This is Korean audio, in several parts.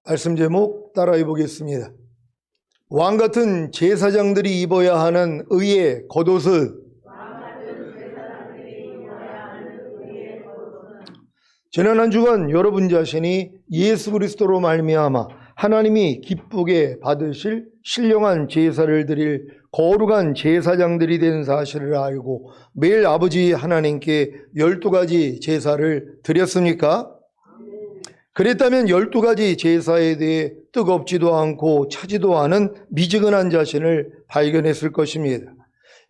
말씀 제목 따라해 보겠습니다. 왕같은 제사장들이 입어야 하는 의의 겉옷은 지난 한 주간 여러분 자신이 예수 그리스도로 말미암아 하나님이 기쁘게 받으실 신령한 제사를 드릴 거룩한 제사장들이 된 사실을 알고 매일 아버지 하나님께 12가지 제사를 드렸습니까? 그랬다면 12가지 제사에 대해 뜨겁지도 않고 차지도 않은 미지근한 자신을 발견했을 것입니다.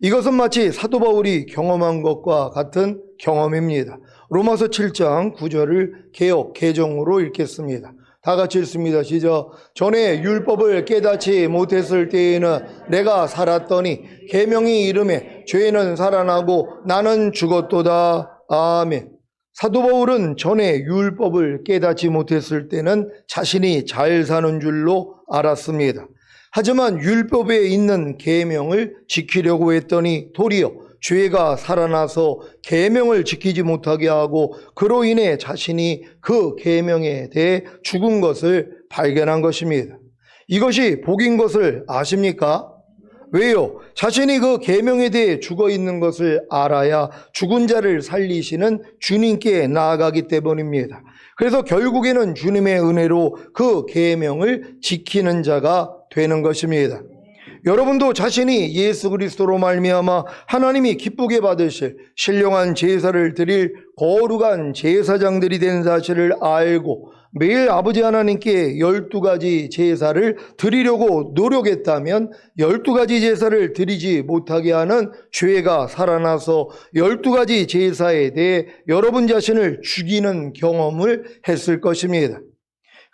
이것은 마치 사도 바울이 경험한 것과 같은 경험입니다. 로마서 7장 9절을 개역 개정으로 읽겠습니다. 다 같이 읽습니다. 시작. 전에 율법을 깨닫지 못했을 때에는 내가 살았더니 계명이 이름에 죄는 살아나고 나는 죽었도다. 아멘. 사도 바울은 전에 율법을 깨닫지 못했을 때는 자신이 잘 사는 줄로 알았습니다. 하지만 율법에 있는 계명을 지키려고 했더니 도리어 죄가 살아나서 계명을 지키지 못하게 하고 그로 인해 자신이 그 계명에 대해 죽은 것을 발견한 것입니다. 이것이 복인 것을 아십니까? 왜요? 자신이 그 계명에 대해 죽어 있는 것을 알아야 죽은 자를 살리시는 주님께 나아가기 때문입니다. 그래서 결국에는 주님의 은혜로 그 계명을 지키는 자가 되는 것입니다. 여러분도 자신이 예수 그리스도로 말미암아 하나님이 기쁘게 받으실 신령한 제사를 드릴 거룩한 제사장들이 된 사실을 알고 매일 아버지 하나님께 12가지 제사를 드리려고 노력했다면 12가지 제사를 드리지 못하게 하는 죄가 살아나서 12가지 제사에 대해 여러분 자신을 죽이는 경험을 했을 것입니다.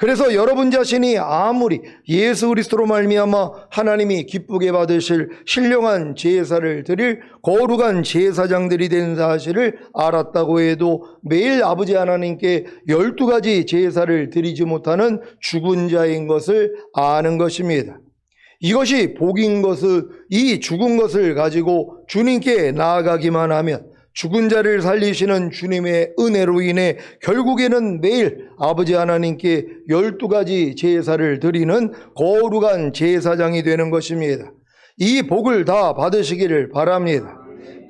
그래서 여러분 자신이 아무리 예수 그리스도로 말미암아 하나님이 기쁘게 받으실 신령한 제사를 드릴 거룩한 제사장들이 된 사실을 알았다고 해도 매일 아버지 하나님께 12가지 제사를 드리지 못하는 죽은 자인 것을 아는 것입니다. 이것이 복인 것은 이 죽은 것을 가지고 주님께 나아가기만 하면 죽은 자를 살리시는 주님의 은혜로 인해 결국에는 매일 아버지 하나님께 12가지 제사를 드리는 거룩한 제사장이 되는 것입니다. 이 복을 다 받으시기를 바랍니다.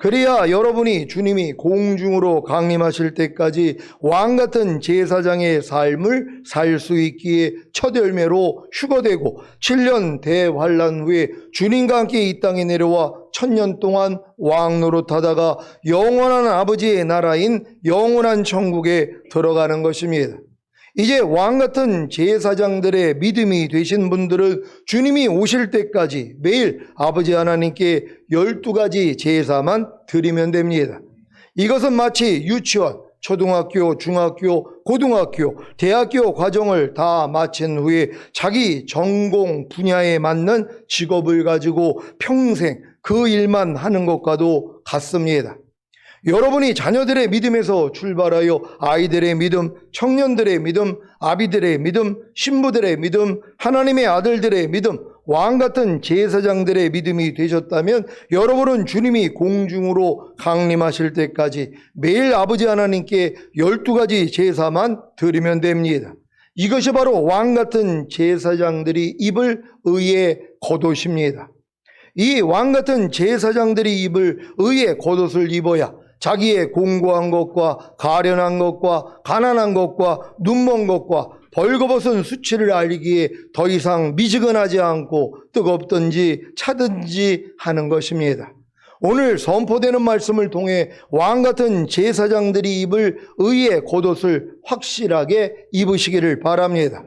그래야 여러분이 주님이 공중으로 강림하실 때까지 왕같은 제사장의 삶을 살 수 있기에 첫 열매로 휴거되고 7년 대환란 후에 주님과 함께 이 땅에 내려와 1000년 동안 왕 노릇하다가 영원한 아버지의 나라인 영원한 천국에 들어가는 것입니다. 이제 왕같은 제사장들의 믿음이 되신 분들은 주님이 오실 때까지 매일 아버지 하나님께 12가지 제사만 드리면 됩니다. 이것은 마치 유치원, 초등학교, 중학교, 고등학교, 대학교 과정을 다 마친 후에 자기 전공 분야에 맞는 직업을 가지고 평생 그 일만 하는 것과도 같습니다. 여러분이 자녀들의 믿음에서 출발하여 아이들의 믿음, 청년들의 믿음, 아비들의 믿음, 신부들의 믿음, 하나님의 아들들의 믿음, 왕같은 제사장들의 믿음이 되셨다면 여러분은 주님이 공중으로 강림하실 때까지 매일 아버지 하나님께 12가지 제사만 드리면 됩니다. 이것이 바로 왕같은 제사장들이 입을 의의 겉옷입니다. 이 왕같은 제사장들이 입을 의의 겉옷을 입어야 자기의 공고한 것과 가련한 것과 가난한 것과 눈먼 것과 벌거벗은 수치를 알기에 더 이상 미지근하지 않고 뜨겁든지 차든지 하는 것입니다. 오늘 선포되는 말씀을 통해 왕같은 제사장들이 입을 의의 겉옷을 확실하게 입으시기를 바랍니다.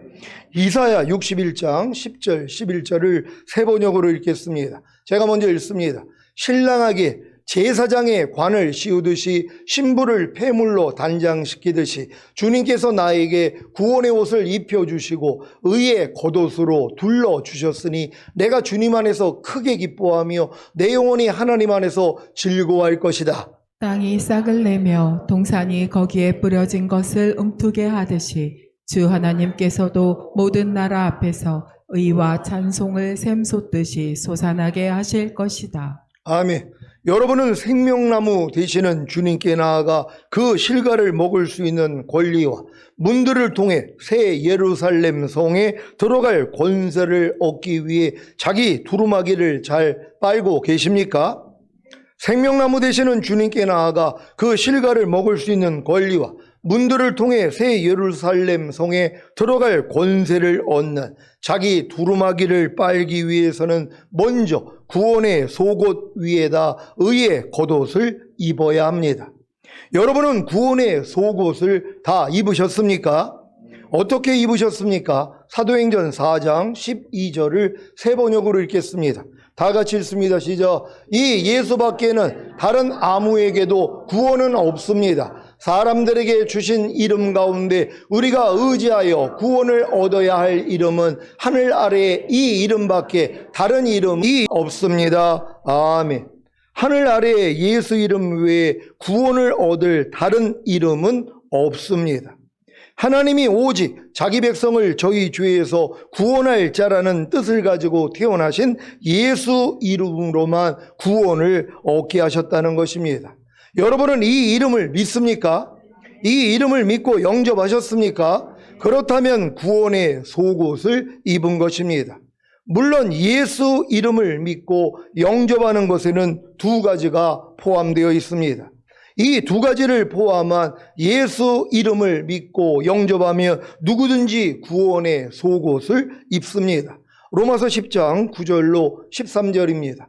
이사야 61장 10절 11절을 세 번역으로 읽겠습니다. 제가 먼저 읽습니다. 신랑에게 제사장의 관을 씌우듯이 신부를 폐물로 단장시키듯이 주님께서 나에게 구원의 옷을 입혀주시고 의의 겉옷으로 둘러주셨으니 내가 주님 안에서 크게 기뻐하며 내 영혼이 하나님 안에서 즐거워할 것이다. 땅이 싹을 내며 동산이 거기에 뿌려진 것을 움트게 하듯이 주 하나님께서도 모든 나라 앞에서 의와 찬송을 샘솟듯이 솟아나게 하실 것이다. 아멘. 여러분은 생명나무 되시는 주님께 나아가 그 실과를 먹을 수 있는 권리와 문들을 통해 새 예루살렘 성에 들어갈 권세를 얻기 위해 자기 두루마기를 잘 빨고 계십니까? 생명나무 되시는 주님께 나아가 그 실과를 먹을 수 있는 권리와 문들을 통해 새 예루살렘 성에 들어갈 권세를 얻는 자기 두루마기를 빨기 위해서는 먼저 구원의 속옷 위에다 의의 겉옷을 입어야 합니다. 여러분은 구원의 속옷을 다 입으셨습니까? 어떻게 입으셨습니까? 사도행전 4장 12절을 세 번역으로 읽겠습니다. 다 같이 읽습니다. 시작. 이 예수밖에는 다른 아무에게도 구원은 없습니다. 사람들에게 주신 이름 가운데 우리가 의지하여 구원을 얻어야 할 이름은 하늘 아래에 이 이름밖에 다른 이름이 없습니다. 아멘. 하늘 아래에 예수 이름 외에 구원을 얻을 다른 이름은 없습니다. 하나님이 오직 자기 백성을 저희 죄에서 구원할 자라는 뜻을 가지고 태어나신 예수 이름으로만 구원을 얻게 하셨다는 것입니다. 여러분은 이 이름을 믿습니까? 이 이름을 믿고 영접하셨습니까? 그렇다면 구원의 속옷을 입은 것입니다. 물론 예수 이름을 믿고 영접하는 것에는 두 가지가 포함되어 있습니다. 이 두 가지를 포함한 예수 이름을 믿고 영접하며 누구든지 구원의 속옷을 입습니다. 로마서 10장 9절로 13절입니다.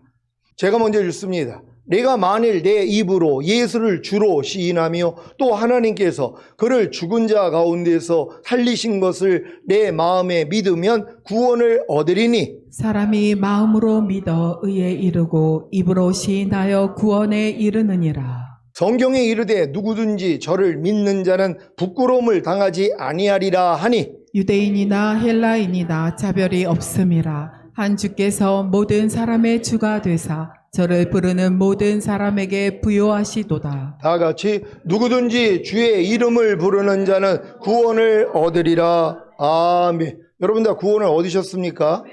제가 먼저 읽습니다. 내가 만일 내 입으로 예수를 주로 시인하며 또 하나님께서 그를 죽은 자 가운데서 살리신 것을 내 마음에 믿으면 구원을 얻으리니 사람이 마음으로 믿어 의에 이르고 입으로 시인하여 구원에 이르느니라. 성경에 이르되 누구든지 저를 믿는 자는 부끄러움을 당하지 아니하리라 하니 유대인이나 헬라인이나 차별이 없음이라. 한 주께서 모든 사람의 주가 되사 저를 부르는 모든 사람에게 부요하시도다. 다 같이 누구든지 주의 이름을 부르는 자는 구원을 얻으리라. 아멘. 여러분 다 구원을 얻으셨습니까?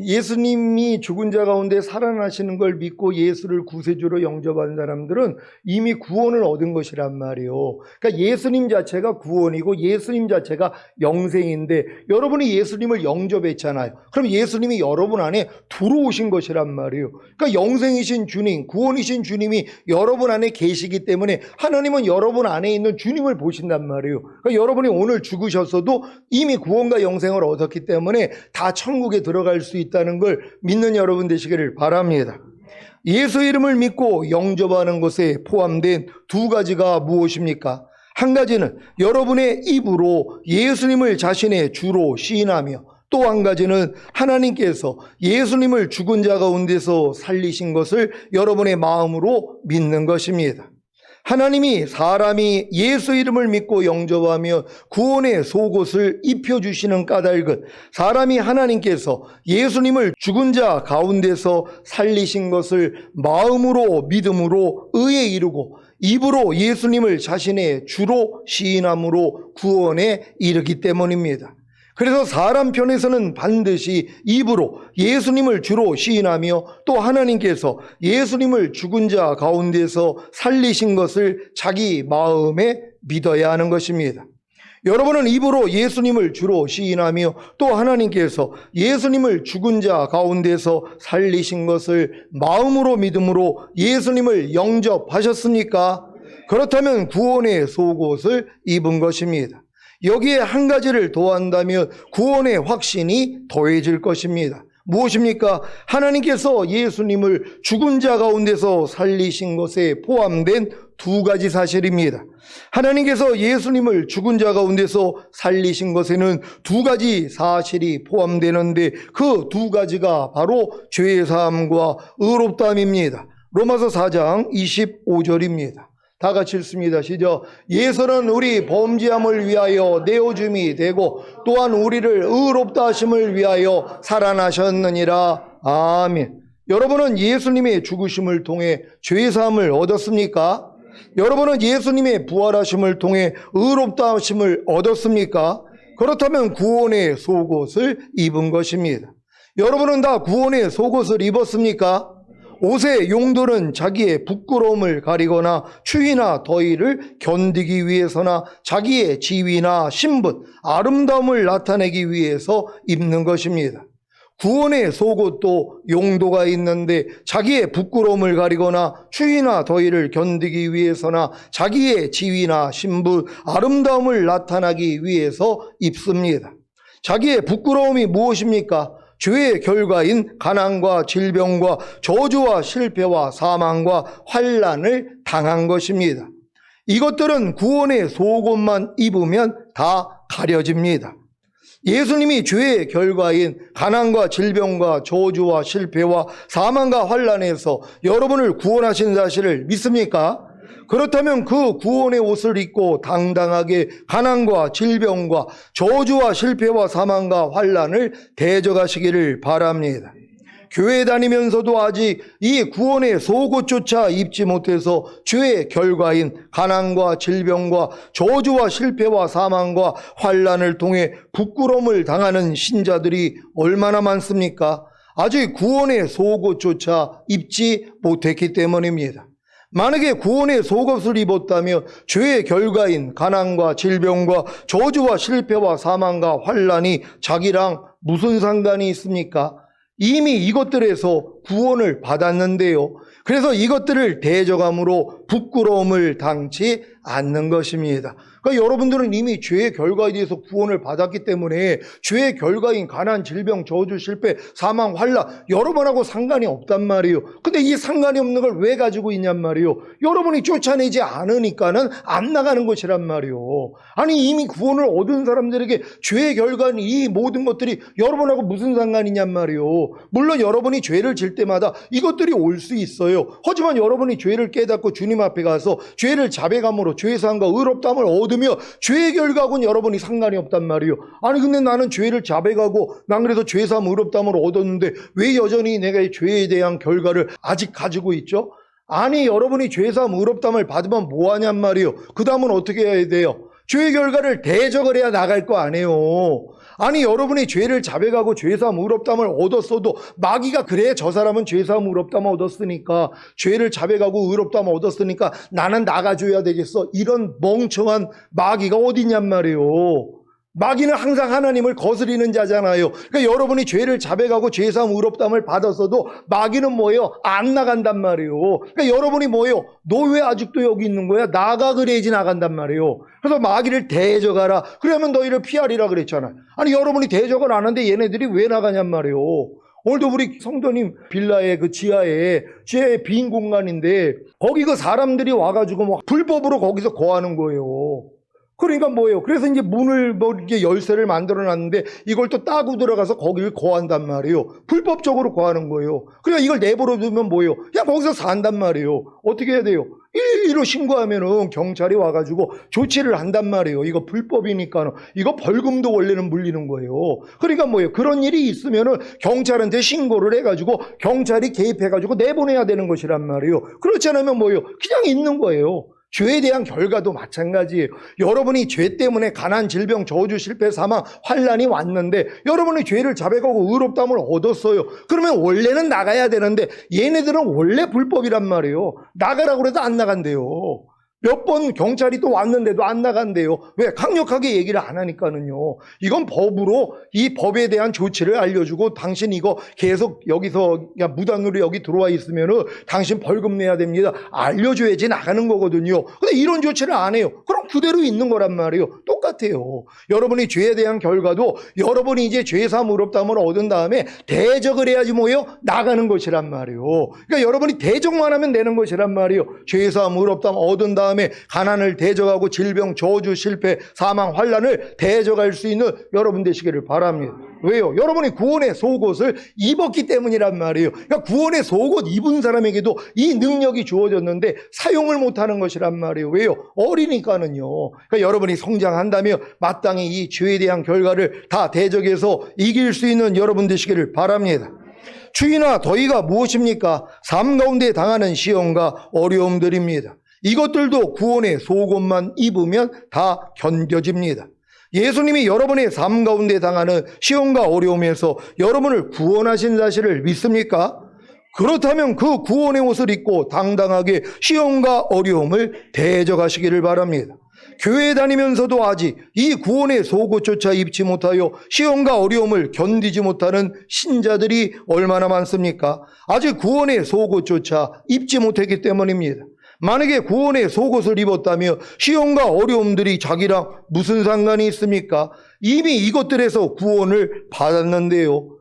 예수님이 죽은 자 가운데 살아나시는 걸 믿고 예수를 구세주로 영접한 사람들은 이미 구원을 얻은 것이란 말이에요. 그러니까 예수님 자체가 구원이고 예수님 자체가 영생인데 여러분이 예수님을 영접했잖아요. 그럼 예수님이 여러분 안에 들어오신 것이란 말이에요. 그러니까 영생이신 주님, 구원이신 주님이 여러분 안에 계시기 때문에 하나님은 여러분 안에 있는 주님을 보신단 말이에요. 그러니까 여러분이 오늘 죽으셨어도 이미 구원과 영생을 얻었기 때문에 다 천국에 들어갈 수 있다는 걸 믿는 여러분 되시기를 바랍니다. 예수 이름을 믿고 영접하는 것에 포함된 두 가지가 무엇입니까? 한 가지는 여러분의 입으로 예수님을 자신의 주로 시인하며 또 한 가지는 하나님께서 예수님을 죽은 자 가운데서 살리신 것을 여러분의 마음으로 믿는 것입니다. 하나님이 사람이 예수 이름을 믿고 영접하며 구원의 속옷을 입혀주시는 까닭은 사람이 하나님께서 예수님을 죽은 자 가운데서 살리신 것을 마음으로 믿음으로 의에 이르고 입으로 예수님을 자신의 주로 시인함으로 구원에 이르기 때문입니다. 그래서 사람 편에서는 반드시 입으로 예수님을 주로 시인하며 또 하나님께서 예수님을 죽은 자 가운데서 살리신 것을 자기 마음에 믿어야 하는 것입니다. 여러분은 입으로 예수님을 주로 시인하며 또 하나님께서 예수님을 죽은 자 가운데서 살리신 것을 마음으로 믿음으로 예수님을 영접하셨습니까? 그렇다면 구원의 속옷을 입은 것입니다. 여기에 한 가지를 더한다면 구원의 확신이 더해질 것입니다. 무엇입니까? 하나님께서 예수님을 죽은 자 가운데서 살리신 것에 포함된 두 가지 사실입니다. 하나님께서 예수님을 죽은 자 가운데서 살리신 것에는 두 가지 사실이 포함되는데 그 두 가지가 바로 죄사함과 의롭다함입니다. 로마서 4장 25절입니다. 다 같이 읽습니다. 시작. 예수는 우리 범죄함을 위하여 내어줌이 되고 또한 우리를 의롭다 하심을 위하여 살아나셨느니라. 아멘. 여러분은 예수님의 죽으심을 통해 죄사함을 얻었습니까? 여러분은 예수님의 부활하심을 통해 의롭다 하심을 얻었습니까? 그렇다면 구원의 속옷을 입은 것입니다. 여러분은 다 구원의 속옷을 입었습니까? 옷의 용도는 자기의 부끄러움을 가리거나 추위나 더위를 견디기 위해서나 자기의 지위나 신분, 아름다움을 나타내기 위해서 입는 것입니다. 구원의 속옷도 용도가 있는데 자기의 부끄러움을 가리거나 추위나 더위를 견디기 위해서나 자기의 지위나 신분, 아름다움을 나타나기 위해서 입습니다. 자기의 부끄러움이 무엇입니까? 죄의 결과인 가난과 질병과 저주와 실패와 사망과 환난을 당한 것입니다. 이것들은 구원의 속옷만 입으면 다 가려집니다. 예수님이 죄의 결과인 가난과 질병과 저주와 실패와 사망과 환난에서 여러분을 구원하신 사실을 믿습니까? 그렇다면 그 구원의 옷을 입고 당당하게 가난과 질병과 저주와 실패와 사망과 환난을 대적하시기를 바랍니다. 교회 다니면서도 아직 이 구원의 속옷조차 입지 못해서 죄의 결과인 가난과 질병과 저주와 실패와 사망과 환난을 통해 부끄러움을 당하는 신자들이 얼마나 많습니까? 아직 구원의 속옷조차 입지 못했기 때문입니다. 만약에 구원의 속옷을 입었다면 죄의 결과인 가난과 질병과 저주와 실패와 사망과 환난이 자기랑 무슨 상관이 있습니까? 이미 이것들에서 구원을 받았는데요. 그래서 이것들을 대적함으로 부끄러움을 당치 않는 것입니다. 그러니까 여러분들은 이미 죄의 결과에 대해서 구원을 받았기 때문에 죄의 결과인 가난, 질병, 저주, 실패, 사망, 환난 여러분하고 상관이 없단 말이에요. 근데 이 상관이 없는 걸 왜 가지고 있냔 말이에요. 여러분이 쫓아내지 않으니까는 안 나가는 것이란 말이에요. 아니 이미 구원을 얻은 사람들에게 죄의 결과인 이 모든 것들이 여러분하고 무슨 상관이냔 말이에요. 물론 여러분이 죄를 질 때마다 이것들이 올 수 있어요. 하지만 여러분이 죄를 깨닫고 주님 앞에 가서 죄를 자백함으로 죄사함과 의롭다함을 얻으며 죄의 결과하고는 여러분이 상관이 없단 말이에요. 아니 근데 나는 죄를 자백하고 난 그래서 죄사함 의롭다함을 얻었는데 왜 여전히 내가 이 죄에 대한 결과를 아직 가지고 있죠? 아니 여러분이 죄사함 의롭다함을 받으면 뭐하냔 말이에요. 그 다음은 어떻게 해야 돼요? 죄의 결과를 대적을 해야 나갈 거 아니에요. 아니 여러분이 죄를 자백하고 죄사함 의롭다함을 얻었어도 마귀가 그래 저 사람은 죄사함 의롭다함을 얻었으니까 죄를 자백하고 의롭다함을 얻었으니까 나는 나가줘야 되겠어. 이런 멍청한 마귀가 어디냔 말이에요. 마귀는 항상 하나님을 거스리는 자잖아요. 그러니까 여러분이 죄를 자백하고 죄사함 의롭다함을 받았어도 마귀는 뭐예요? 안 나간단 말이에요. 그러니까 여러분이 뭐예요? 너 왜 아직도 여기 있는 거야? 나가 그래야지 나간단 말이에요. 그래서 마귀를 대적하라. 그러면 너희를 피하리라 그랬잖아요. 아니 여러분이 대적을 안 하는데 얘네들이 왜 나가냔 말이에요. 오늘도 우리 성도님 빌라의 그 지하에 빈 공간인데 거기 그 사람들이 와가지고 뭐 불법으로 거기서 거하는 거예요. 그러니까 뭐예요? 그래서 이제 문을 뭐 이렇게 열쇠를 만들어 놨는데 이걸 또 따고 들어가서 거기를 거한단 말이에요. 불법적으로 거하는 거예요. 그러니까 이걸 내버려 두면 뭐예요? 그냥 거기서 산단 말이에요. 어떻게 해야 돼요? 112로 신고하면은 경찰이 와가지고 조치를 한단 말이에요. 이거 불법이니까 이거 벌금도 원래는 물리는 거예요. 그러니까 뭐예요? 그런 일이 있으면은 경찰한테 신고를 해가지고 경찰이 개입해가지고 내보내야 되는 것이란 말이에요. 그렇지 않으면 뭐예요? 그냥 있는 거예요. 죄에 대한 결과도 마찬가지예요. 여러분이 죄 때문에 가난, 질병, 저주, 실패, 사망, 환난이 왔는데 여러분이 죄를 자백하고 의롭다함을 얻었어요. 그러면 원래는 나가야 되는데 얘네들은 원래 불법이란 말이에요. 나가라고 해도 안 나간대요. 몇 번 경찰이 또 왔는데도 안 나간대요. 왜? 강력하게 얘기를 안 하니까는요. 이건 법으로 이 법에 대한 조치를 알려주고 당신 이거 계속 여기서 무단으로 여기 들어와 있으면은 당신 벌금 내야 됩니다. 알려줘야지 나가는 거거든요. 근데 이런 조치를 안 해요. 그럼 그대로 있는 거란 말이에요. 똑같아요. 여러분이 죄에 대한 결과도 여러분이 이제 죄사함 의롭다함을 얻은 다음에 대적을 해야지 뭐예요? 나가는 것이란 말이에요. 그러니까 여러분이 대적만 하면 되는 것이란 말이에요. 죄사함 의롭다함 얻은 다음에 가난을 대적하고 질병, 저주, 실패, 사망, 환난을 대적할 수 있는 여러분 되시기를 바랍니다. 왜요? 여러분이 구원의 속옷을 입었기 때문이란 말이에요. 그러니까 구원의 속옷 입은 사람에게도 이 능력이 주어졌는데 사용을 못하는 것이란 말이에요. 왜요? 어리니까는요. 그러니까 여러분이 성장한다면 마땅히 이 죄에 대한 결과를 다 대적해서 이길 수 있는 여러분 되시기를 바랍니다. 추위나 더위가 무엇입니까? 삶 가운데 당하는 시험과 어려움들입니다. 이것들도 구원의 속옷만 입으면 다 견뎌집니다. 예수님이 여러분의 삶 가운데 당하는 시험과 어려움에서 여러분을 구원하신 사실을 믿습니까? 그렇다면 그 구원의 옷을 입고 당당하게 시험과 어려움을 대적하시기를 바랍니다. 교회 다니면서도 아직 이 구원의 속옷조차 입지 못하여 시험과 어려움을 견디지 못하는 신자들이 얼마나 많습니까? 아직 구원의 속옷조차 입지 못했기 때문입니다. 만약에 구원의 속옷을 입었다며 시험과 어려움들이 자기랑 무슨 상관이 있습니까? 이미 이것들에서 구원을 받았는데요.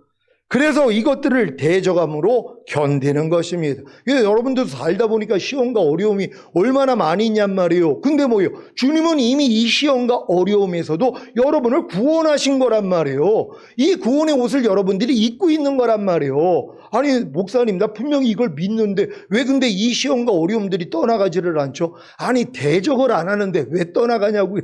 그래서 이것들을 대적함으로 견디는 것입니다. 여러분들 살다 보니까 시험과 어려움이 얼마나 많이 있냔 말이에요. 근데 뭐요? 주님은 이미 이 시험과 어려움에서도 여러분을 구원하신 거란 말이에요. 이 구원의 옷을 여러분들이 입고 있는 거란 말이에요. 아니 목사님, 나 분명히 이걸 믿는데 왜 근데 이 시험과 어려움들이 떠나가지를 않죠? 아니 대적을 안 하는데 왜 떠나가냐고요.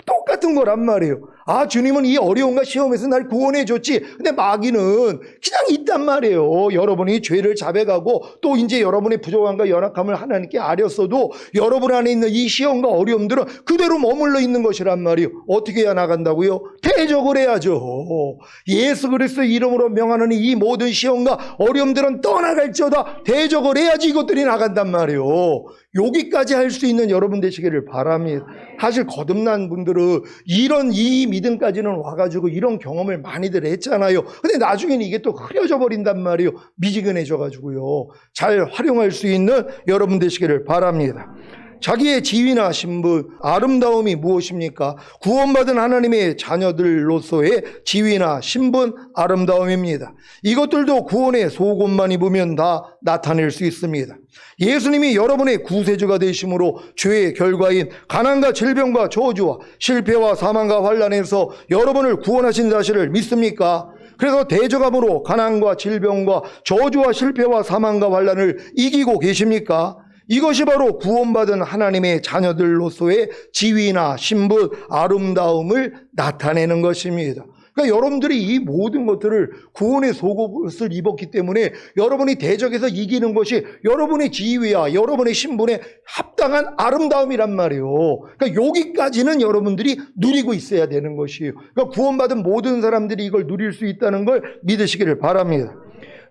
똑같은 거란 말이에요. 아, 주님은 이 어려움과 시험에서 날 구원해 줬지. 근데 마귀는 그냥 있단 말이에요. 여러분이 죄를 자백하고 또 이제 여러분의 부족함과 연약함을 하나님께 아렸어도 여러분 안에 있는 이 시험과 어려움들은 그대로 머물러 있는 것이란 말이에요. 어떻게 해야 나간다고요? 대적을 해야죠. 예수 그리스도의 이름으로 명하는 이 모든 시험과 어려움들은 떠나갈지어다. 대적을 해야지 이것들이 나간단 말이에요. 여기까지 할 수 있는 여러분 되시기를 바랍니다. 사실 거듭난 분들은 이 믿음까지는 와가지고 이런 경험을 많이들 했잖아요. 근데 나중에는 이게 또 흐려져 버린단 말이에요. 미지근해져가지고요. 잘 활용할 수 있는 여러분 되시기를 바랍니다. 자기의 지위나 신분, 아름다움이 무엇입니까? 구원받은 하나님의 자녀들로서의 지위나 신분, 아름다움입니다. 이것들도 구원의 속옷만 입으면 다 나타낼 수 있습니다. 예수님이 여러분의 구세주가 되심으로 죄의 결과인 가난과 질병과 저주와 실패와 사망과 환난에서 여러분을 구원하신 사실을 믿습니까? 그래서 대적함으로 가난과 질병과 저주와 실패와 사망과 환난을 이기고 계십니까? 이것이 바로 구원받은 하나님의 자녀들로서의 지위나 신분, 아름다움을 나타내는 것입니다. 그러니까 여러분들이 이 모든 것들을 구원의 속옷을 입었기 때문에 여러분이 대적에서 이기는 것이 여러분의 지위와 여러분의 신분에 합당한 아름다움이란 말이에요. 그러니까 여기까지는 여러분들이 누리고 있어야 되는 것이에요. 그러니까 구원받은 모든 사람들이 이걸 누릴 수 있다는 걸 믿으시기를 바랍니다.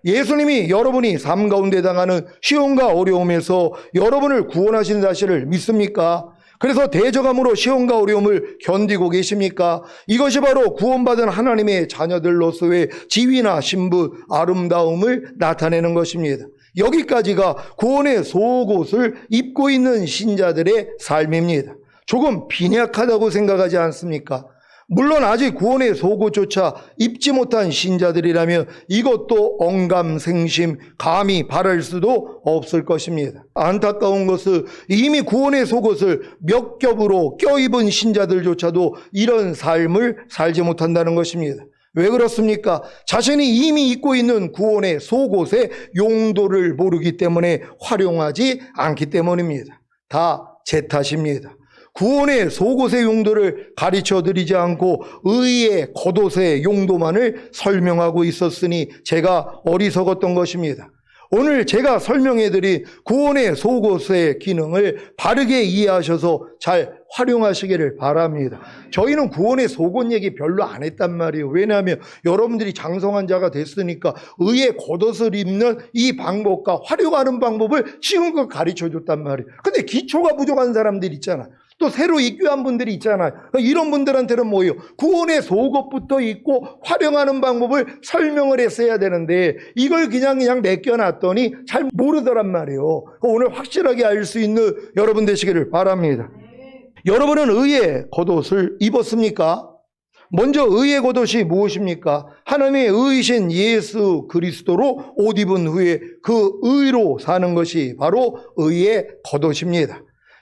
예수님이 여러분이 삶 가운데 당하는 시험과 어려움에서 여러분을 구원하신 사실을 믿습니까? 그래서 대적함으로 시험과 어려움을 견디고 계십니까? 이것이 바로 구원받은 하나님의 자녀들로서의 지위나 신분, 아름다움을 나타내는 것입니다. 여기까지가 구원의 속옷을 입고 있는 신자들의 삶입니다. 조금 빈약하다고 생각하지 않습니까? 물론 아직 구원의 속옷조차 입지 못한 신자들이라면 이것도 언감생심 감히 바랄 수도 없을 것입니다. 안타까운 것은 이미 구원의 속옷을 몇 겹으로 껴입은 신자들조차도 이런 삶을 살지 못한다는 것입니다. 왜 그렇습니까? 자신이 이미 입고 있는 구원의 속옷의 용도를 모르기 때문에 활용하지 않기 때문입니다. 다 제 탓입니다. 구원의 속옷의 용도를 가르쳐 드리지 않고 의의 겉옷의 용도만을 설명하고 있었으니 제가 어리석었던 것입니다. 오늘 제가 설명해 드린 구원의 속옷의 기능을 바르게 이해하셔서 잘 활용하시기를 바랍니다. 저희는 구원의 속옷 얘기 별로 안 했단 말이에요. 왜냐하면 여러분들이 장성한 자가 됐으니까 의의 겉옷을 입는 이 방법과 활용하는 방법을 지금껏 가르쳐 줬단 말이에요. 근데 기초가 부족한 사람들 있잖아요. 또 새로 입교한 분들이 있잖아요. 이런 분들한테는 뭐예요? 구원의 속옷부터 입고 활용하는 방법을 설명을 했어야 되는데 이걸 그냥 맡겨놨더니 잘 모르더란 말이에요. 오늘 확실하게 알 수 있는 여러분 되시기를 바랍니다. 여러분은 의의 겉옷을 입었습니까? 먼저 의의 겉옷이 무엇입니까? 하나님의 의이신 예수 그리스도로 옷 입은 후에 그 의로 사는 것이 바로 의의 겉옷입니다.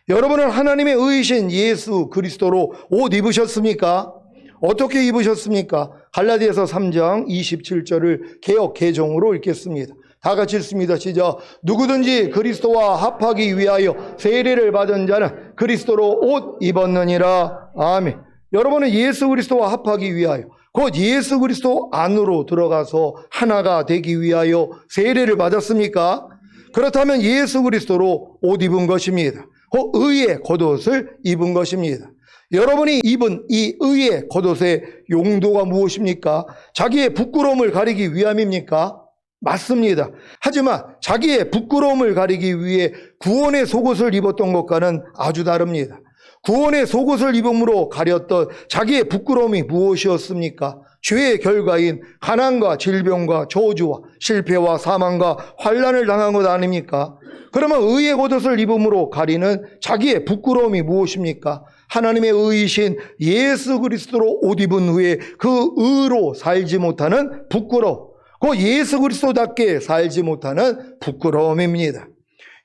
여러분은 하나님의 의이신 예수 그리스도로 옷 입으셨습니까? 어떻게 입으셨습니까? 갈라디아서 3장 27절을 개역 개정으로 읽겠습니다. 다 같이 읽습니다. 시작. 누구든지 그리스도와 합하기 위하여 세례를 받은 자는 그리스도로 옷 입었느니라. 아멘. 여러분은 예수 그리스도와 합하기 위하여 곧 예수 그리스도 안으로 들어가서 하나가 되기 위하여 세례를 받았습니까? 그렇다면 예수 그리스도로 옷 입은 것입니다. 그 의의 겉옷을 입은 것입니다. 여러분이 입은 이 의의 겉옷의 용도가 무엇입니까? 자기의 부끄러움을 가리기 위함입니까? 맞습니다. 하지만 자기의 부끄러움을 가리기 위해 구원의 속옷을 입었던 것과는 아주 다릅니다. 구원의 속옷을 입음으로 가렸던 자기의 부끄러움이 무엇이었습니까? 죄의 결과인 가난과 질병과 저주와 실패와 사망과 환난을 당한 것 아닙니까? 그러면 의의 겉옷을 입음으로 가리는 자기의 부끄러움이 무엇입니까? 하나님의 의이신 예수 그리스도로 옷 입은 후에 그 의로 살지 못하는 부끄러움, 그 예수 그리스도답게 살지 못하는 부끄러움입니다.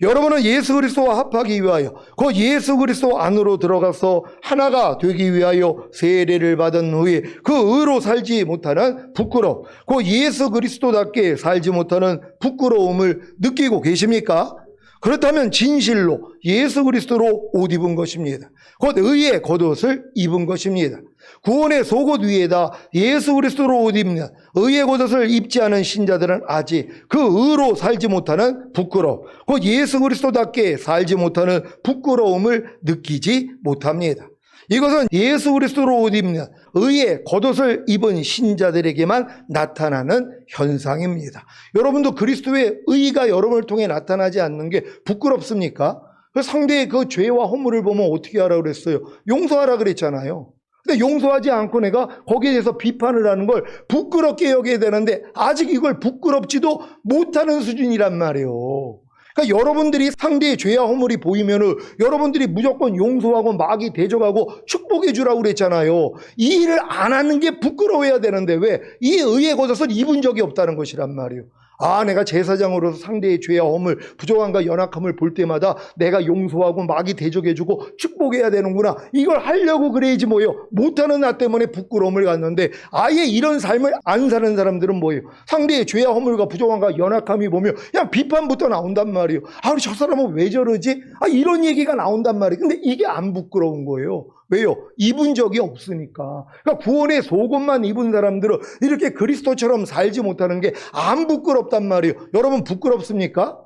여러분은 예수 그리스도와 합하기 위하여 그 예수 그리스도 안으로 들어가서 하나가 되기 위하여 세례를 받은 후에 그 의로 살지 못하는 부끄러움, 그 예수 그리스도답게 살지 못하는 부끄러움을 느끼고 계십니까? 그렇다면 진실로 예수 그리스도로 옷 입은 것입니다. 곧 의의 겉옷을 입은 것입니다. 구원의 속옷 위에다 예수 그리스도로 옷 입는 의의 겉옷을 입지 않은 신자들은 아직 그 의로 살지 못하는 부끄러움, 곧 예수 그리스도답게 살지 못하는 부끄러움을 느끼지 못합니다. 이것은 예수 그리스도로 옷 입는 의의 겉옷을 입은 신자들에게만 나타나는 현상입니다. 여러분도 그리스도의 의가 여러분을 통해 나타나지 않는 게 부끄럽습니까? 상대의 그 죄와 허물을 보면 어떻게 하라고 그랬어요? 용서하라 그랬잖아요. 근데 용서하지 않고 내가 거기에 대해서 비판을 하는 걸 부끄럽게 여겨야 되는데 아직 이걸 부끄럽지도 못하는 수준이란 말이에요. 그러니까 여러분들이 상대의 죄와 허물이 보이면은 여러분들이 무조건 용서하고 마귀 대적하고 축복해 주라고 그랬잖아요. 이 일을 안 하는 게 부끄러워야 되는데 왜? 이 의의 겉옷을 입은 적이 없다는 것이란 말이에요. 아, 내가 제사장으로서 상대의 죄와 허물, 부정함과 연약함을 볼 때마다 내가 용서하고 마귀 대적해주고 축복해야 되는구나. 이걸 하려고 그래야지 뭐예요. 못하는 나 때문에 부끄러움을 갖는데 아예 이런 삶을 안 사는 사람들은 뭐예요? 상대의 죄와 허물과 부정함과 연약함이 보면 그냥 비판부터 나온단 말이에요. 아, 우리 저 사람은 왜 저러지? 아, 이런 얘기가 나온단 말이에요. 근데 이게 안 부끄러운 거예요. 왜요? 입은 적이 없으니까. 그러니까 구원의 속옷만 입은 사람들은 이렇게 그리스도처럼 살지 못하는 게 안 부끄럽단 말이에요. 여러분 부끄럽습니까?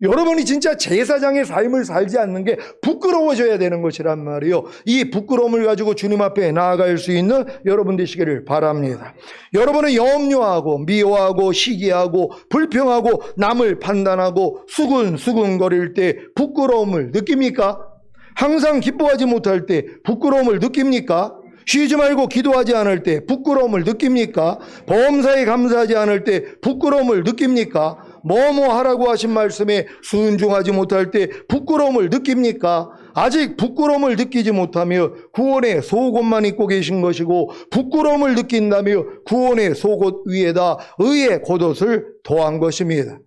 여러분이 진짜 제사장의 삶을 살지 않는 게 부끄러워져야 되는 것이란 말이에요. 이 부끄러움을 가지고 주님 앞에 나아갈 수 있는 여러분 되시기를 바랍니다. 여러분은 염려하고 미워하고 시기하고 불평하고 남을 판단하고 수근수근거릴 때 부끄러움을 느낍니까? 항상 기뻐하지 못할 때 부끄러움을 느낍니까? 쉬지 말고 기도하지 않을 때 부끄러움을 느낍니까? 범사에 감사하지 않을 때 부끄러움을 느낍니까? 뭐뭐 하라고 하신 말씀에 순종하지 못할 때 부끄러움을 느낍니까? 아직 부끄러움을 느끼지 못하며 구원의 속옷만 입고 계신 것이고, 부끄러움을 느낀다며 구원의 속옷 위에다 의의 겉옷을 더한 것입니다.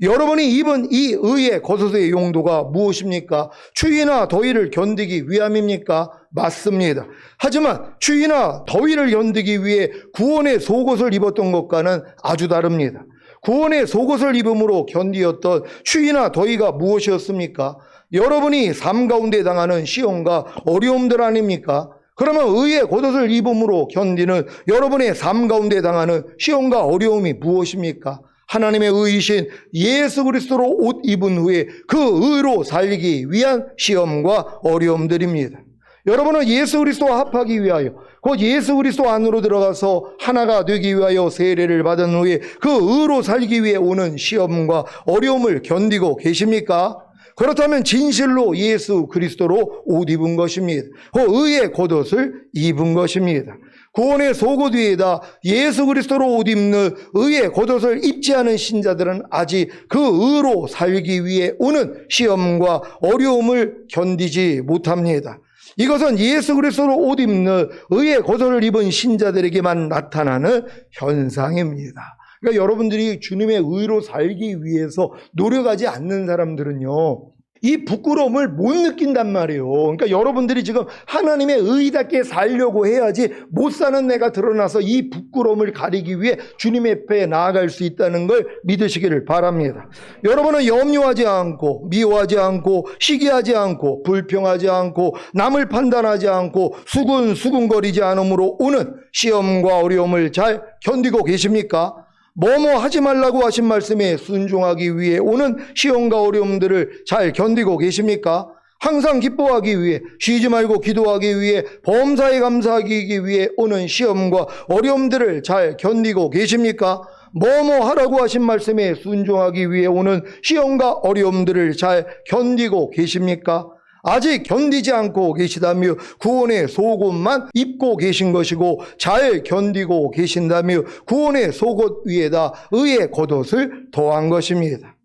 여러분이 입은 이 의의 겉옷의 용도가 무엇입니까? 추위나 더위를 견디기 위함입니까? 맞습니다. 하지만 추위나 더위를 견디기 위해 구원의 속옷을 입었던 것과는 아주 다릅니다. 구원의 속옷을 입음으로 견디었던 추위나 더위가 무엇이었습니까? 여러분이 삶 가운데 당하는 시험과 어려움들 아닙니까? 그러면 의의 겉옷을 입음으로 견디는 여러분의 삶 가운데 당하는 시험과 어려움이 무엇입니까? 하나님의 의이신 예수 그리스도로 옷 입은 후에 그 의로 살기 위한 시험과 어려움들입니다. 여러분은 예수 그리스도와 합하기 위하여 곧 예수 그리스도 안으로 들어가서 하나가 되기 위하여 세례를 받은 후에 그 의로 살기 위해 오는 시험과 어려움을 견디고 계십니까? 그렇다면 진실로 예수 그리스도로 옷 입은 것입니다. 그 의의 겉옷을 입은 것입니다. 구원의 속옷 위에다 예수 그리스도로 옷 입는 의의 겉옷을 입지 않은 신자들은 아직 그 의로 살기 위해 오는 시험과 어려움을 견디지 못합니다. 이것은 예수 그리스도로 옷 입는 의의 겉옷을 입은 신자들에게만 나타나는 현상입니다. 그러니까 여러분들이 주님의 의로 살기 위해서 노력하지 않는 사람들은요, 이 부끄러움을 못 느낀단 말이에요. 그러니까 여러분들이 지금 하나님의 의답게 살려고 해야지 못 사는 내가 드러나서 이 부끄러움을 가리기 위해 주님의 앞에 나아갈 수 있다는 걸 믿으시기를 바랍니다. 여러분은 염려하지 않고 미워하지 않고 시기하지 않고 불평하지 않고 남을 판단하지 않고 수근수근거리지 않음으로 오는 시험과 어려움을 잘 견디고 계십니까? 뭐뭐 하지 말라고 하신 말씀에 순종하기 위해 오는 시험과 어려움들을 잘 견디고 계십니까? 항상 기뻐하기 위해 쉬지 말고 기도하기 위해 범사에 감사하기 위해 오는 시험과 어려움들을 잘 견디고 계십니까? 뭐뭐 하라고 하신 말씀에 순종하기 위해 오는 시험과 어려움들을 잘 견디고 계십니까? 아직 견디지 않고 계시다며 구원의 속옷만 입고 계신 것이고, 잘 견디고 계신다며 구원의 속옷 위에다 의의 겉옷을 더한 것입니다.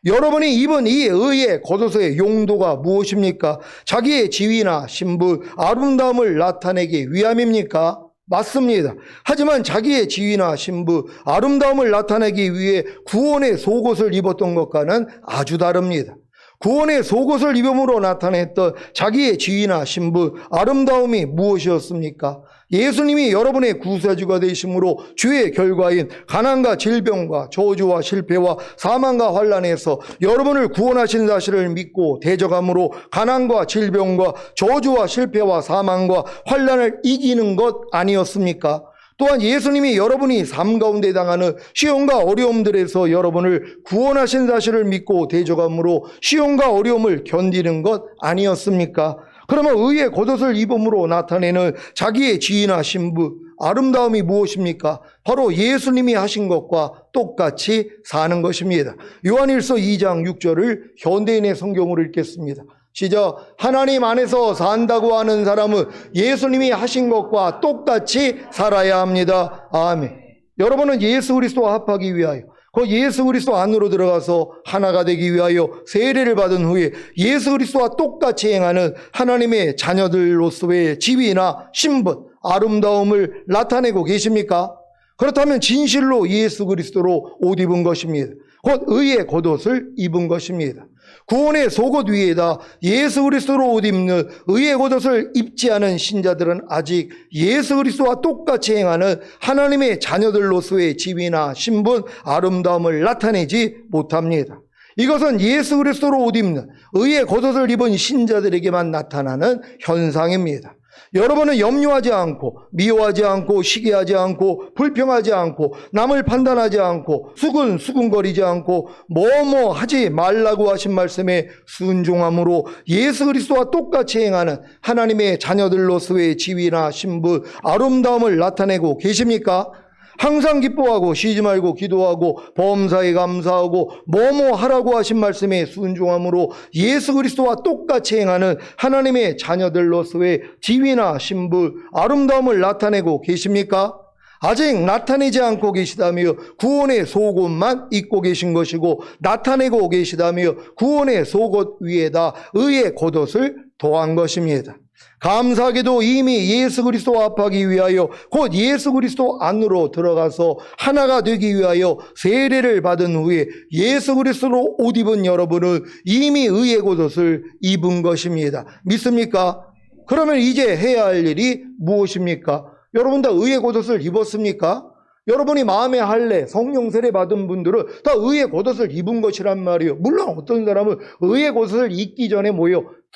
여러분이 입은 이 의의 겉옷의 용도가 무엇입니까? 자기의 지위나 신분, 아름다움을 나타내기 위함입니까? 맞습니다. 하지만 자기의 지위나 신분, 아름다움을 나타내기 위해 구원의 속옷을 입었던 것과는 아주 다릅니다. 구원의 속옷을 입음으로 나타냈던 자기의 지위나 신분, 아름다움이 무엇이었습니까? 예수님이 여러분의 구세주가 되심으로 주의 결과인 가난과 질병과 저주와 실패와 사망과 환난에서 여러분을 구원하신 사실을 믿고 대적함으로 가난과 질병과 저주와 실패와 사망과 환난을 이기는 것 아니었습니까? 또한 예수님이 여러분이 삶 가운데 당하는 시험과 어려움들에서 여러분을 구원하신 사실을 믿고 대적함으로 시험과 어려움을 견디는 것 아니었습니까? 그러면 의의 겉옷을 입음으로 나타내는 자기의 지위나 신분, 아름다움이 무엇입니까? 바로 예수님이 하신 것과 똑같이 사는 것입니다. 요한일서 2장 6절을 현대인의 성경으로 읽겠습니다. 시작. 하나님 안에서 산다고 하는 사람은 예수님이 하신 것과 똑같이 살아야 합니다. 아멘. 여러분은 예수 그리스도와 합하기 위하여, 그 예수 그리스도 안으로 들어가서 하나가 되기 위하여 세례를 받은 후에 예수 그리스도와 똑같이 행하는 하나님의 자녀들로서의 지위나 신분, 아름다움을 나타내고 계십니까? 그렇다면 진실로 예수 그리스도로 옷 입은 것입니다. 곧 의의 겉옷을 입은 것입니다. 구원의 속옷 위에다 예수 그리스도로 옷 입는 의의 겉옷을 입지 않은 신자들은 아직 예수 그리스도와 똑같이 행하는 하나님의 자녀들로서의 지위나 신분, 아름다움을 나타내지 못합니다. 이것은 예수 그리스도로 옷 입는 의의 겉옷을 입은 신자들에게만 나타나는 현상입니다. 여러분은 염려하지 않고, 미워하지 않고, 시기하지 않고, 불평하지 않고, 남을 판단하지 않고, 수근수근거리지 않고, 뭐뭐 하지 말라고 하신 말씀에 순종함으로 예수 그리스도와 똑같이 행하는 하나님의 자녀들로서의 지위나 신분, 아름다움을 나타내고 계십니까? 항상 기뻐하고 쉬지 말고 기도하고 범사에 감사하고 뭐뭐 하라고 하신 말씀에 순종함으로 예수 그리스도와 똑같이 행하는 하나님의 자녀들로서의 지위나 신분, 아름다움을 나타내고 계십니까? 아직 나타내지 않고 계시다며 구원의 속옷만 입고 계신 것이고, 나타내고 계시다며 구원의 속옷 위에다 의의 겉옷을 더한 것입니다. 감사하게도 이미 예수 그리스도와 합하기 위하여 곧 예수 그리스도 안으로 들어가서 하나가 되기 위하여 세례를 받은 후에 예수 그리스도로 옷 입은 여러분은 이미 의의 겉옷을 입은 것입니다. 믿습니까? 그러면 이제 해야 할 일이 무엇입니까? 여러분 다 의의 겉옷을 입었습니까? 여러분이 마음에 할례, 성령 세례 받은 분들은 다 의의 겉옷을 입은 것이란 말이에요. 물론 어떤 사람은 의의 겉옷을 입기 전에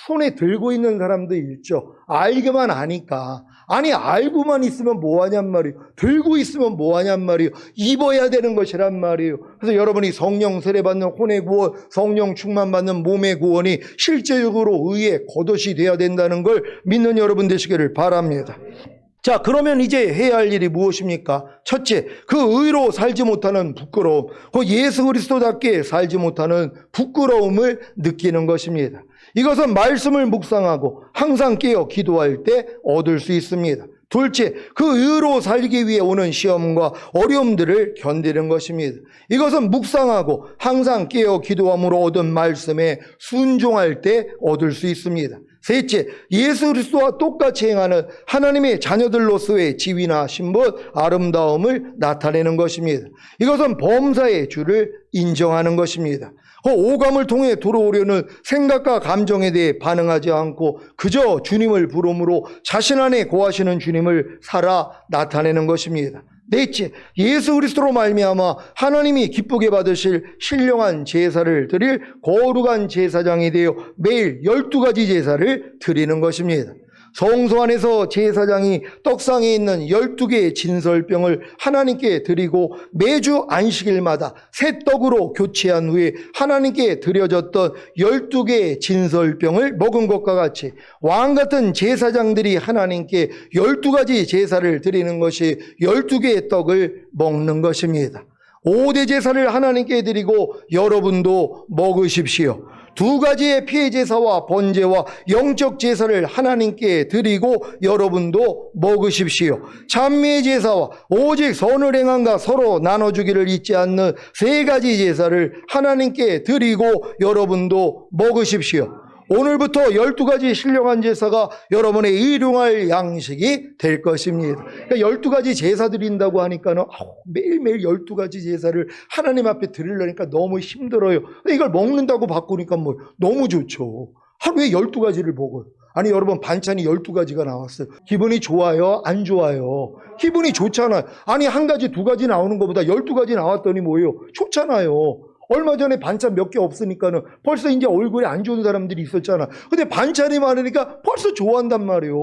손에 들고 있는 사람도 있죠. 알기만 아니까. 아니, 알고만 있으면 뭐하냔 말이에요. 들고 있으면 뭐하냔 말이에요. 입어야 되는 것이란 말이에요. 그래서 여러분이 성령 세례 받는 혼의 구원, 성령 충만 받는 몸의 구원이 실제적으로 의의 겉옷이 되어야 된다는 걸 믿는 여러분 되시기를 바랍니다. 자, 그러면 이제 해야 할 일이 무엇입니까? 첫째, 그 의로 살지 못하는 부끄러움, 그 예수 그리스도답게 살지 못하는 부끄러움을 느끼는 것입니다. 이것은 말씀을 묵상하고 항상 깨어 기도할 때 얻을 수 있습니다. 둘째, 그 의로 살기 위해 오는 시험과 어려움들을 견디는 것입니다. 이것은 묵상하고 항상 깨어 기도함으로 얻은 말씀에 순종할 때 얻을 수 있습니다. 셋째, 예수 그리스도와 똑같이 행하는 하나님의 자녀들로서의 지위나 신분, 아름다움을 나타내는 것입니다. 이것은 범사의 주를 인정하는 것입니다. 그 오감을 통해 들어오려는 생각과 감정에 대해 반응하지 않고 그저 주님을 부름으로 자신 안에 거하시는 주님을 살아 나타내는 것입니다. 넷째, 예수 그리스도로 말미암아 하나님이 기쁘게 받으실 신령한 제사를 드릴 거룩한 제사장이 되어 매일 12가지 제사를 드리는 것입니다. 성소 안에서 제사장이 떡상에 있는 12개의 진설병을 하나님께 드리고 매주 안식일마다 새 떡으로 교체한 후에 하나님께 드려졌던 12개의 진설병을 먹은 것과 같이 왕같은 제사장들이 하나님께 12가지 제사를 드리는 것이 12개의 떡을 먹는 것입니다. 5대 제사를 하나님께 드리고 여러분도 먹으십시오. 두 가지의 피해 제사와 번제와 영적 제사를 하나님께 드리고 여러분도 먹으십시오. 찬미의 제사와 오직 선을 행함과 서로 나눠주기를 잊지 않는 세 가지 제사를 하나님께 드리고 여러분도 먹으십시오. 오늘부터 12가지 신령한 제사가 여러분의 일용할 양식이 될 것입니다. 그러니까 12가지 제사 드린다고 하니까는 매일매일 12가지 제사를 하나님 앞에 드리려니까 너무 힘들어요. 이걸 먹는다고 바꾸니까 뭐 너무 좋죠. 하루에 12가지를 먹어요. 아니 여러분, 반찬이 12가지가 나왔어요. 기분이 좋아요? 안 좋아요? 기분이 좋잖아요. 아니 한 가지 두 가지 나오는 것보다 12가지 나왔더니 뭐예요? 좋잖아요. 얼마 전에 반찬 몇 개 없으니까는 벌써 이제 얼굴이 안 좋은 사람들이 있었잖아. 근데 반찬이 많으니까 벌써 좋아한단 말이에요.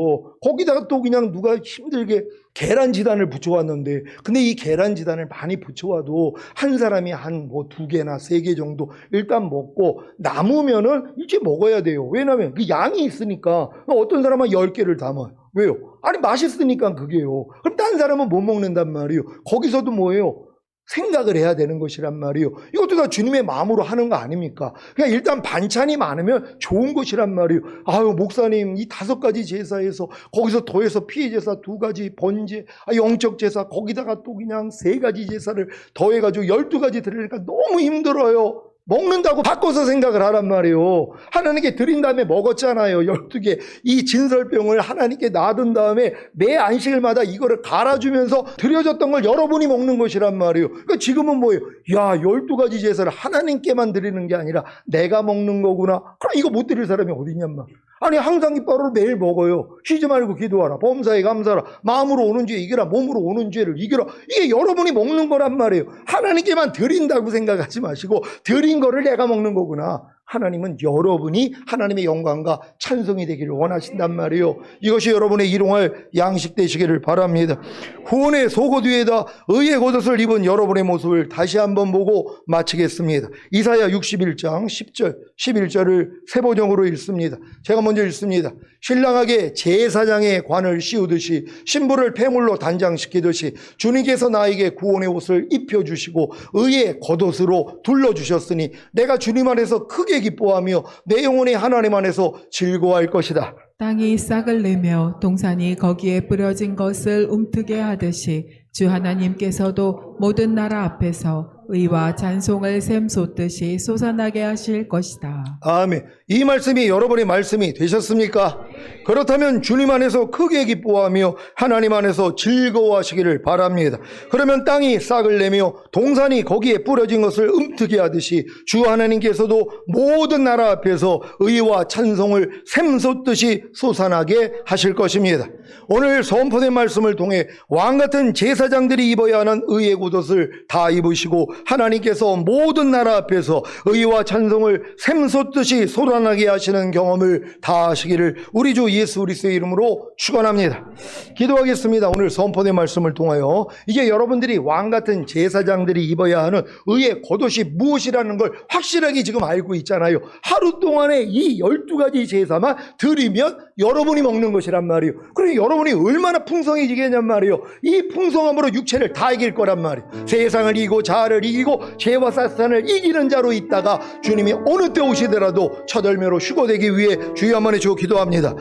거기다가 또 그냥 누가 힘들게 계란지단을 붙여왔는데, 근데 이 계란지단을 많이 붙여와도 한 사람이 한 뭐 2개나 3개 정도 일단 먹고 남으면은 이제 먹어야 돼요. 왜냐면 그 양이 있으니까. 어떤 사람은 10개를 담아요. 왜요? 아니 맛있으니까 그게요. 그럼 딴 사람은 못 먹는단 말이에요. 거기서도 뭐예요? 생각을 해야 되는 것이란 말이에요. 이것도 다 주님의 마음으로 하는 거 아닙니까? 그냥 일단 반찬이 많으면 좋은 것이란 말이에요. 아유, 목사님, 이 5가지 제사에서 거기서 더해서 피해 제사 2가지, 번제, 영적 제사, 거기다가 또 그냥 3가지 제사를 더해가지고 12가지 드리니까 너무 힘들어요. 먹는다고 바꿔서 생각을 하란 말이에요. 하나님께 드린 다음에 먹었잖아요. 12개. 이 진설병을 하나님께 놔둔 다음에 매 안식일마다 이거를 갈아주면서 드려졌던 걸 여러분이 먹는 것이란 말이에요. 그러니까 지금은 뭐예요? 야, 12가지 제사를 하나님께만 드리는 게 아니라 내가 먹는 거구나. 그럼 이거 못 드릴 사람이 어디 있냔 말이에요. 아니 항상 이바로를 매일 먹어요. 쉬지 말고 기도하라. 범사에 감사하라. 마음으로 오는 죄 이기라. 몸으로 오는 죄를 이기라. 이게 여러분이 먹는 거란 말이에요. 하나님께만 드린다고 생각하지 마시고 드린 거를 내가 먹는 거구나. 하나님은 여러분이 하나님의 영광과 찬송이 되기를 원하신단 말이에요. 이것이 여러분의 일용할 양식 되시기를 바랍니다. 후원의 속옷 위에다 의의 겉옷을 입은 여러분의 모습을 다시 한번 보고 마치겠습니다. 이사야 61장 10절 11절을 세번역으로 읽습니다. 제가 먼저 읽습니다. 신랑에게 제사장의 관을 씌우듯이 신부를 폐물로 단장시키듯이 주님께서 나에게 구원의 옷을 입혀주시고 의의 겉옷으로 둘러주셨으니 내가 주님 안에서 크게 기뻐하며 내 영혼이 하나님 안에서 즐거워할 것이다. 땅이 싹을 내며 동산이 거기에 뿌려진 것을 움트게 하듯이 주 하나님께서도 모든 나라 앞에서 의와 찬송을 샘솟듯이 솟아나게 하실 것이다. 아멘. 이 말씀이 여러분의 말씀이 되셨습니까? 그렇다면 주님 안에서 크게 기뻐하며 하나님 안에서 즐거워하시기를 바랍니다. 그러면 땅이 싹을 내며 동산이 거기에 뿌려진 것을 움트게 하듯이 주 하나님께서도 모든 나라 앞에서 의와 찬송을 샘솟듯이 솟아나게 하실 것입니다. 오늘 선포된 말씀을 통해 왕같은 제사장들이 입어야 하는 의의 겉옷을 다 입으시고 하나님께서 모든 나라 앞에서 의와 찬송을 샘솟듯이 솟아나게 하시는 경험을 다 하시기를 우리 주 예수 그리스도의 이름으로 축원합니다. 기도하겠습니다. 오늘 선포된 말씀을 통하여 이제 여러분들이 왕같은 제사장들이 입어야 하는 의의 겉옷이 무엇이라는 걸 확실하게 지금 알고 있잖아요. 하루 동안에 이 12가지 제사만 드리면 여러분이 먹는 것이란 말이에요. 그러니 여러분이 얼마나 풍성해지겠냔 말이에요. 이 풍성함으로 육체를 다 이길 거란 말이에요. 세상을 이기고 자아를 이기고 죄와 사탄을 이기는 자로 있다가 주님이 어느 때 오시더라도 첫 열매로 휴거되기 위해 주여 한번 해주고 기도합니다.